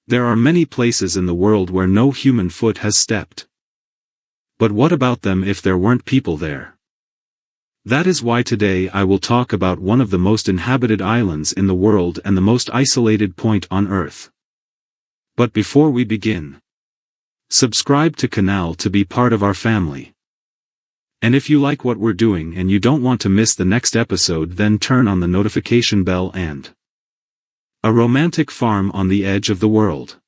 There are many places in the world where no human foot has stepped. But what about them if there weren't people there? That is why today I will talk about one of the most inhabited islands in the world and the most isolated point on Earth. But before we begin, subscribe to canal to be part of our family. And if you like what we're doing and you don't want to miss the next episode, then turn on the notification bell. And a romantic farm on the edge of the world.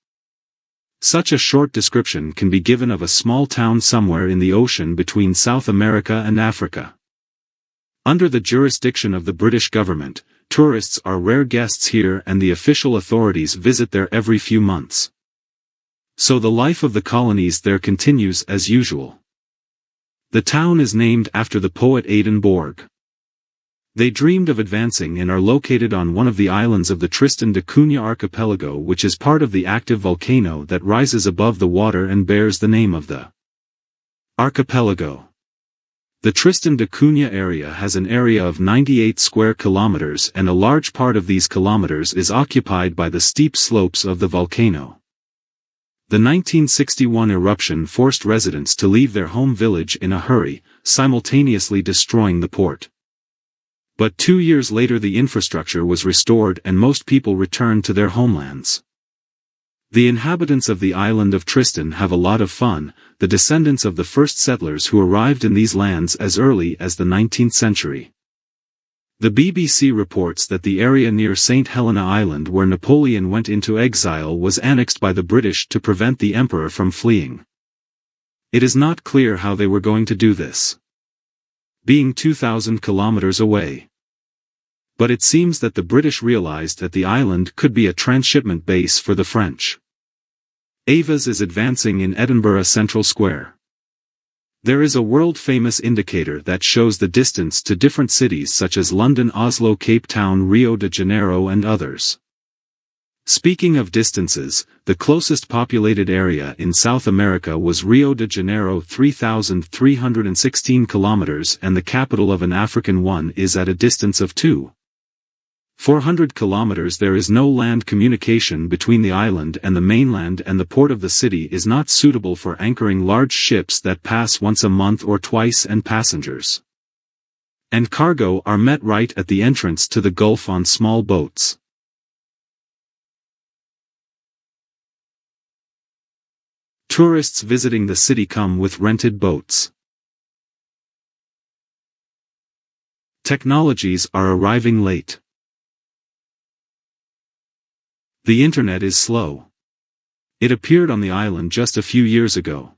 Such a short description can be given of a small town somewhere in the ocean between South America and Africa. Under the jurisdiction of the British government, tourists are rare guests here and the official authorities visit there every few months. So the life of the colonies there continues as usual. The town is named after the poet Aiden Borg. They dreamed of advancing and are located on one of the islands of the Tristan da Cunha archipelago, which is part of the active volcano that rises above the water and bears the name of the archipelago. The Tristan da Cunha area has an area of 98 square kilometers, and a large part of these kilometers is occupied by the steep slopes of the volcano. The 1961 eruption forced residents to leave their home village in a hurry, simultaneously destroying the port. But 2 years later the infrastructure was restored and most people returned to their homelands. The inhabitants of the island of Tristan have a lot of fun, the descendants of the first settlers who arrived in these lands as early as the 19th century. The BBC reports that the area near St. Helena Island where Napoleon went into exile was annexed by the British to prevent the emperor from fleeing. It is not clear how they were going to do this, being 2,000 kilometers away. But it seems that the British realized that the island could be a transshipment base for the French. AVAS is advancing in Edinburgh Central Square. There is a world-famous indicator that shows the distance to different cities such as London, Oslo, Cape Town, Rio de Janeiro and others. Speaking of distances, the closest populated area in South America was Rio de Janeiro, 3,316 kilometers, and the capital of an African one is at a distance of 400 kilometers. There is no land communication between the island and the mainland, and the port of the city is not suitable for anchoring large ships that pass once a month or twice, and passengers and cargo are met right at the entrance to the Gulf on small boats. Tourists visiting the city come with rented boats. Technologies are arriving late. The internet is slow. It appeared on the island just a few years ago.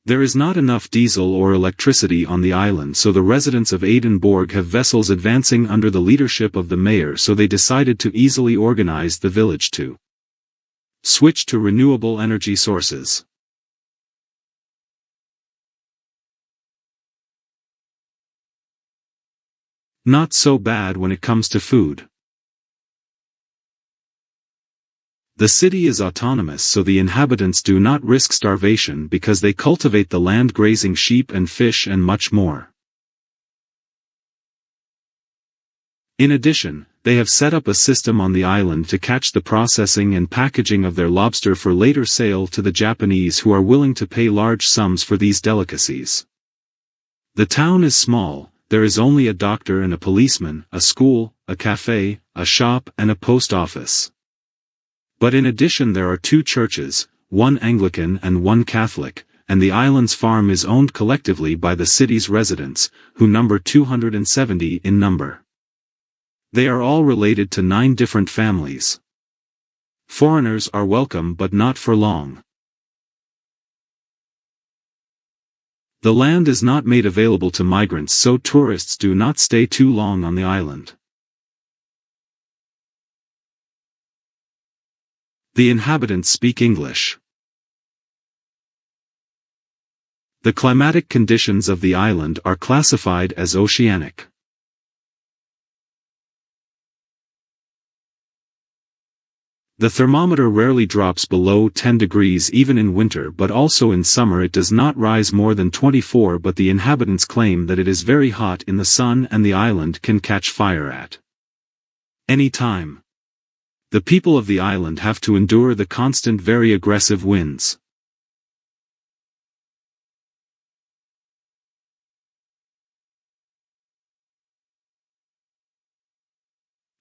There is not enough diesel or electricity on the island, so the residents of Aiden Borg have vessels advancing under the leadership of the mayor, so they decided to easily organize the village to switch to renewable energy sources. Not so bad when it comes to food. The city is autonomous, so the inhabitants do not risk starvation because they cultivate the land, grazing sheep and fish and much more. In addition, they have set up a system on the island to catch the processing and packaging of their lobster for later sale to the Japanese, who are willing to pay large sums for these delicacies. The town is small. There is only a doctor and a policeman, a school, a cafe, a shop and a post office. But in addition there are 2 churches, one Anglican and one Catholic, and the island's farm is owned collectively by the city's residents, who number 270 in number. They are all related to 9 different families. Foreigners are welcome but not for long. The land is not made available to migrants, so tourists do not stay too long on the island. The inhabitants speak English. The climatic conditions of the island are classified as oceanic. The thermometer rarely drops below 10 degrees even in winter, but also in summer it does not rise more than 24, but the inhabitants claim that it is very hot in the sun and the island can catch fire at any time. The people of the island have to endure the constant very aggressive winds.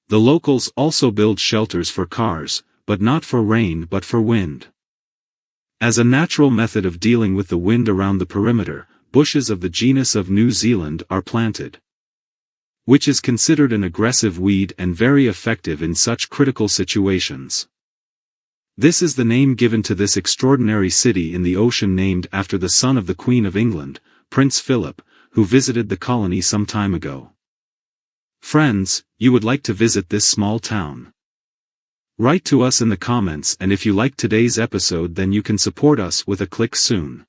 The locals also build shelters for cars, but not for rain but for wind. As a natural method of dealing with the wind around the perimeter, bushes of the genus of New Zealand are planted, which is considered an aggressive weed and very effective in such critical situations. This is the name given to this extraordinary city in the ocean, named after the son of the Queen of England, Prince Philip, who visited the colony some time ago. Friends, you would like to visit this small town? Write to us in the comments, and if you liked today's episode, then you can support us with a click soon.